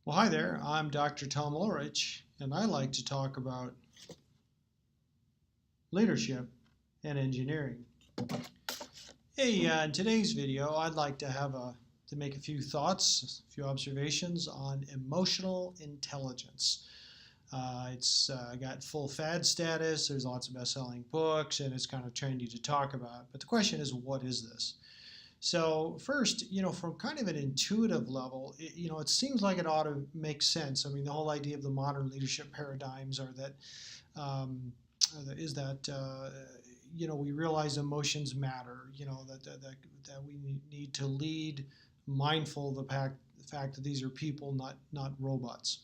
Well, hi there. I'm Dr. Tom Lorich, and I like to talk about leadership and engineering. Hey, in today's video, I'd like to make a few thoughts, a few observations on emotional intelligence. It's got full fad status. There's lots of best-selling books, and it's kind of trendy to talk about. But the question is, what is this? So first, from kind of an intuitive level, it seems like it ought to make sense. I mean, the whole idea of the modern leadership paradigms um, is that we realize emotions matter. That we need to lead, mindful of the fact that these are people, not robots.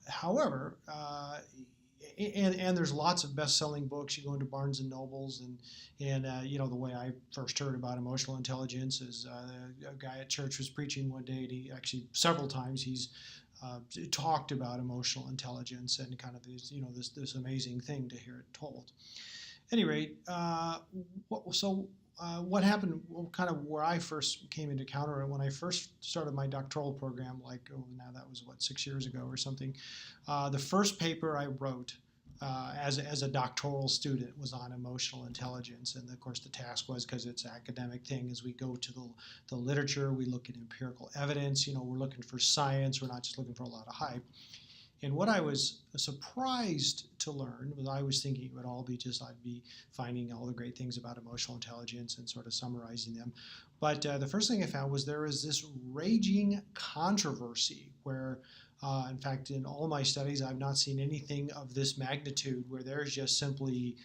However, and there's lots of best-selling books. You go into Barnes and Nobles, and the way I first heard about emotional intelligence is a guy at church was preaching one day, and he actually several times he's talked about emotional intelligence and kind of this amazing thing to hear it told. At any rate, what happened, kind of where I first came into counter it when I first started my doctoral program, now that was 6 years ago or something. The first paper I wrote as a doctoral student was on emotional intelligence, and of course the task was, because it's an academic thing, as we go to the literature, we look at empirical evidence. We're looking for science. We're not just looking for a lot of hype. And what I was surprised to learn was, I was thinking it would all be just, I'd be finding all the great things about emotional intelligence and sort of summarizing them. But the first thing I found was there was this raging controversy where, in fact, in all my studies, I've not seen anything of this magnitude, where there's just simply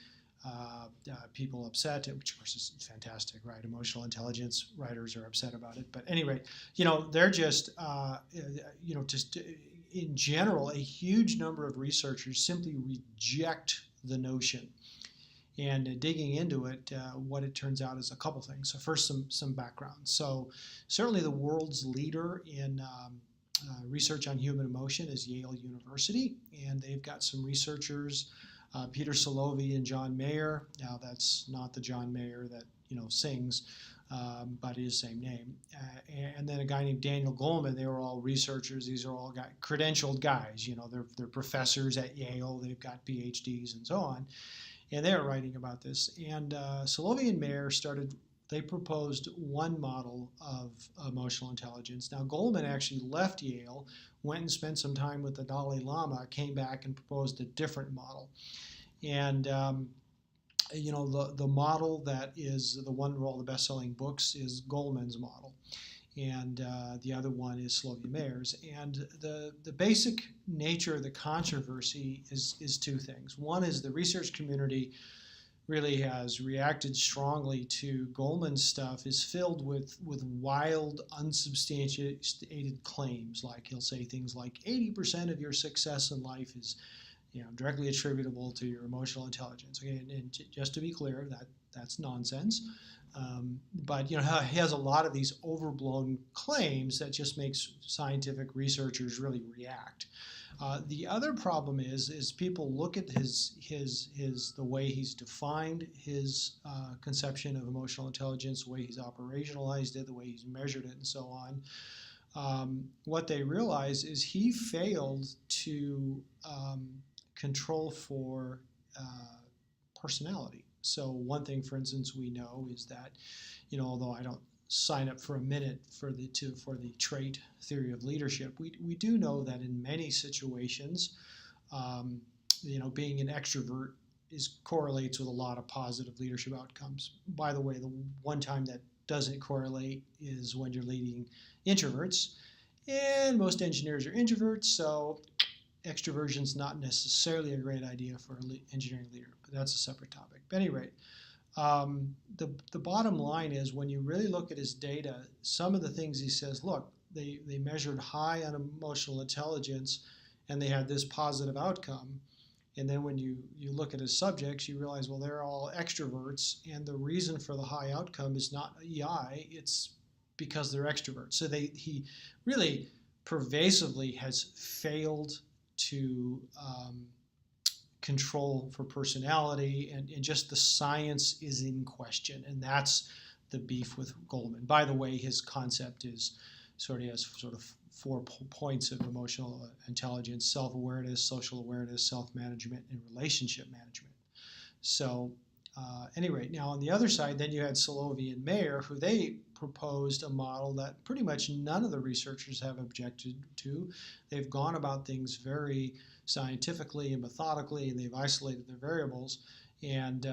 people upset, which of course is fantastic, right? Emotional intelligence writers are upset about it. But anyway, they're just, just in general, a huge number of researchers simply reject the notion. And digging into it, what it turns out is a couple things. So first, some background. So certainly the world's leader in research on human emotion is Yale University, and they've got some researchers, Peter Salovey and John Mayer. Now, that's not the John Mayer that sings, but it is the same name. And then a guy named Daniel Goleman. They were all researchers. These are all credentialed guys. They're professors at Yale. They've got PhDs and so on, and they're writing about this. And Salovey and Mayer they proposed one model of emotional intelligence. Now, Goleman actually left Yale, went and spent some time with the Dalai Lama, came back and proposed a different model. And the model that is the one where all the best-selling books is Goleman's model, and the other one is Salovey Mayer's. And the basic nature of the controversy is two things. One is the research community really has reacted strongly to Goleman's stuff, is filled with wild, unsubstantiated claims. Like, he'll say things like 80% of your success in life is directly attributable to your emotional intelligence. Okay, and just to be clear, that's nonsense. But he has a lot of these overblown claims that just makes scientific researchers really react. The other problem is people look at the way he's defined his conception of emotional intelligence, the way he's operationalized it, the way he's measured it, and so on. What they realize is he failed to control for personality. So one thing, for instance, we know is that, although I don't sign up for a minute for the trait theory of leadership, we do know that in many situations, being an extrovert correlates with a lot of positive leadership outcomes. By the way, the one time that doesn't correlate is when you're leading introverts, and most engineers are introverts, so extroversion is not necessarily a great idea for an engineering leader, but that's a separate topic. But at any rate, the bottom line is, when you really look at his data, some of the things he says, look, they measured high on emotional intelligence, and they had this positive outcome. And then when you look at his subjects, you realize, well, they're all extroverts, and the reason for the high outcome is not EI, it's because they're extroverts. So he really pervasively has failed to control for personality, and just the science is in question, and that's the beef with Goleman. By the way, his concept is sort of has sort of four points of emotional intelligence: self-awareness, social awareness, self-management, and relationship management. So any rate, now on the other side, then you had Salovey and Mayer, who they proposed a model that pretty much none of the researchers have objected to. They've gone about things very scientifically and methodically, and they've isolated their variables and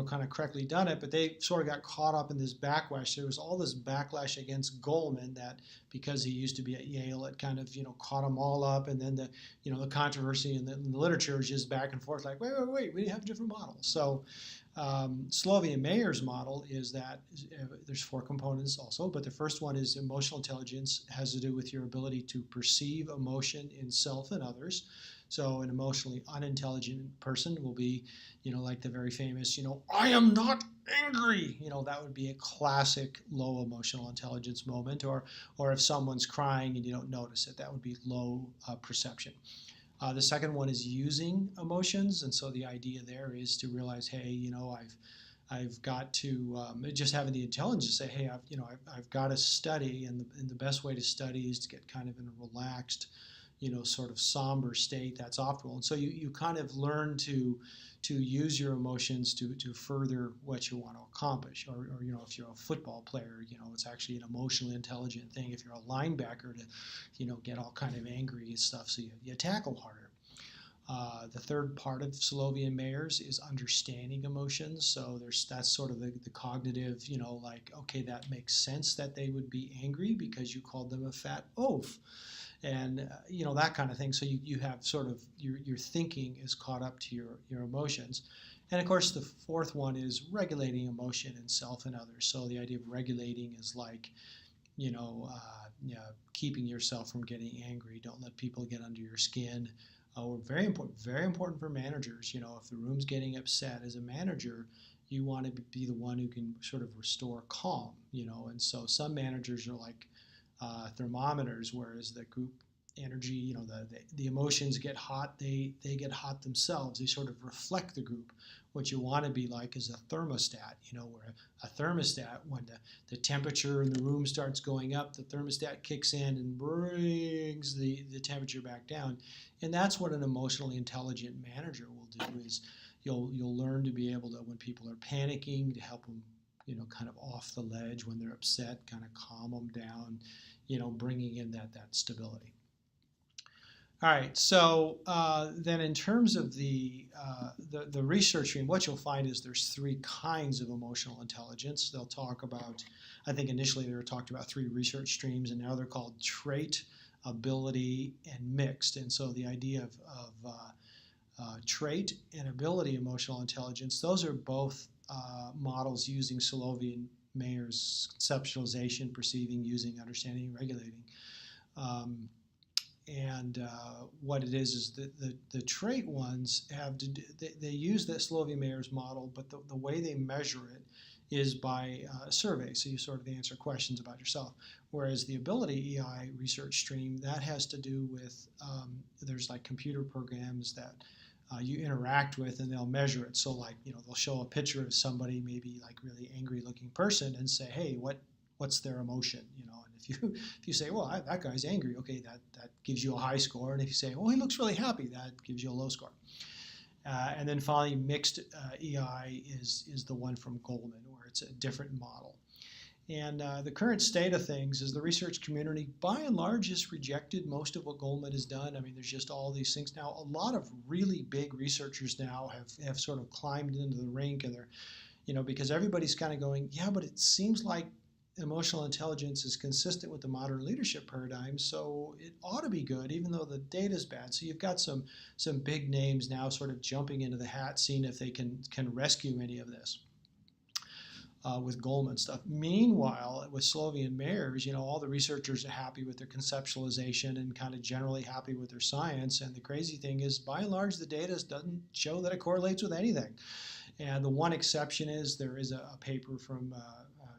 kind of correctly done it, but they sort of got caught up in this backlash. There was all this backlash against Goleman that because he used to be at Yale, it kind of caught them all up, and then the controversy in the literature is just back and forth, like wait, we have different models. So Salovey and Mayer's model is that there's four components also, but the first one is emotional intelligence has to do with your ability to perceive emotion in self and others. So an emotionally unintelligent person will be, like the very famous, I am not angry. That would be a classic low emotional intelligence moment. Or if someone's crying and you don't notice it, that would be low perception. The second one is using emotions, and so the idea there is to realize, hey, I've got to just having the intelligence to say, hey, I've got to study, and the best way to study is to get kind of in a relaxed, sort of somber state. That's optimal. And so you kind of learn to use your emotions to further what you want to accomplish. Or if you're a football player, it's actually an emotionally intelligent thing. If you're a linebacker, to get all kind of angry and stuff, so you tackle harder. The third part of Salovey and Mayer's is understanding emotions. So that's sort of the cognitive, like, okay, that makes sense that they would be angry because you called them a fat oaf. And that kind of thing. So you have sort of your thinking is caught up to your emotions. And of course, the fourth one is regulating emotion in self and others. So the idea of regulating is like, keeping yourself from getting angry. Don't let people get under your skin. Very important for managers. If the room's getting upset, as a manager, you want to be the one who can sort of restore calm. And so some managers are like thermometers, whereas the group energy, the emotions get hot, they get hot themselves. They sort of reflect the group. What you want to be like is a thermostat, where a thermostat, when the temperature in the room starts going up, the thermostat kicks in and brings the temperature back down. And that's what an emotionally intelligent manager will do, is you'll learn to be able to, when people are panicking, to help them kind of off the ledge. When they're upset, kind of calm them down, bringing in that stability. All right, so then in terms of the research stream, what you'll find is there's three kinds of emotional intelligence. They'll talk about, I think initially they were talked about three research streams, and now they're called trait, ability, and mixed. And so the idea of trait and ability emotional intelligence, those are both models using Salovey and Mayer's conceptualization, perceiving, using, understanding, regulating. What it is the trait ones have to do, they use that Salovey-Mayer's model, but the way they measure it is by a survey. So you sort of answer questions about yourself. Whereas the ability EI research stream, that has to do with, there's like computer programs that you interact with, and they'll measure it. So like, they'll show a picture of somebody, maybe like really angry looking person, and say, hey, what's their emotion? And if you say, well, that guy's angry, okay, that gives you a high score. And if you say, oh, he looks really happy, that gives you a low score. And then finally, mixed EI is the one from Goleman, where it's a different model. And the current state of things is the research community, by and large, has rejected most of what Goleman has done. I mean, there's just all these things. Now, a lot of really big researchers now have sort of climbed into the rink, and they're, because everybody's kind of going, yeah, but it seems like emotional intelligence is consistent with the modern leadership paradigm, so it ought to be good, even though the data is bad. So you've got some big names now sort of jumping into the hat, seeing if they can rescue any of this. With Goleman stuff. Meanwhile, with Salovey and Mayer's, all the researchers are happy with their conceptualization and kind of generally happy with their science. And the crazy thing is, by and large, the data doesn't show that it correlates with anything. And the one exception is there is a paper from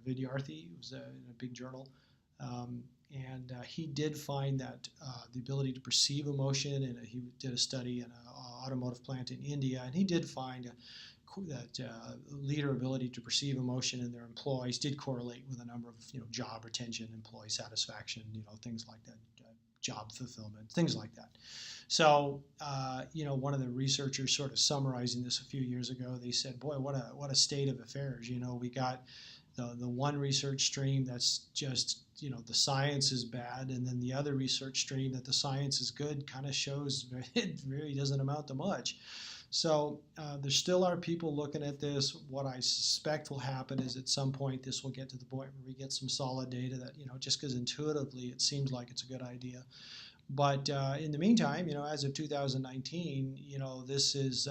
Vidyarthi, it was in a big journal, and he did find that the ability to perceive emotion, and he did a study in an automotive plant in India, and he did find leader ability to perceive emotion in their employees did correlate with a number of job retention, employee satisfaction, things like that, job fulfillment, things like that. So one of the researchers sort of summarizing this a few years ago, they said, boy, what a state of affairs. We got the one research stream that's just the science is bad, and then the other research stream that the science is good kind of shows it really doesn't amount to much. So there still are people looking at this. What I suspect will happen is at some point this will get to the point where we get some solid data that just because intuitively it seems like it's a good idea. But in the meantime, as of 2019, this is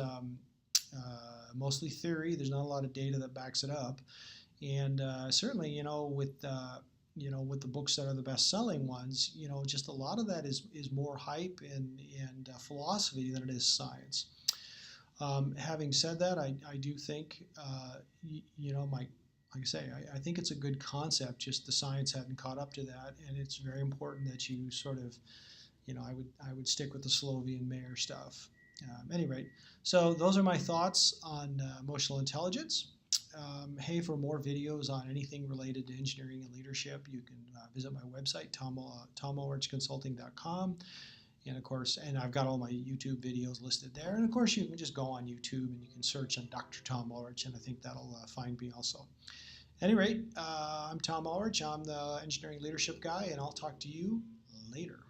mostly theory. There's not a lot of data that backs it up. And certainly, with the books that are the best-selling ones, just a lot of that is more hype and philosophy than it is science. Having said that, I do think, like I say, I think it's a good concept. Just the science hadn't caught up to that, and it's very important that you sort of, I would stick with the Solovey and Mayer stuff. At any rate, so those are my thoughts on emotional intelligence. Hey, for more videos on anything related to engineering and leadership, you can visit my website, tomullrichconsulting.com. And of course, I've got all my YouTube videos listed there. And of course, you can just go on YouTube and you can search on Dr. Tom Ulrich, and I think that'll find me also. At any rate, I'm Tom Ulrich. I'm the engineering leadership guy, and I'll talk to you later.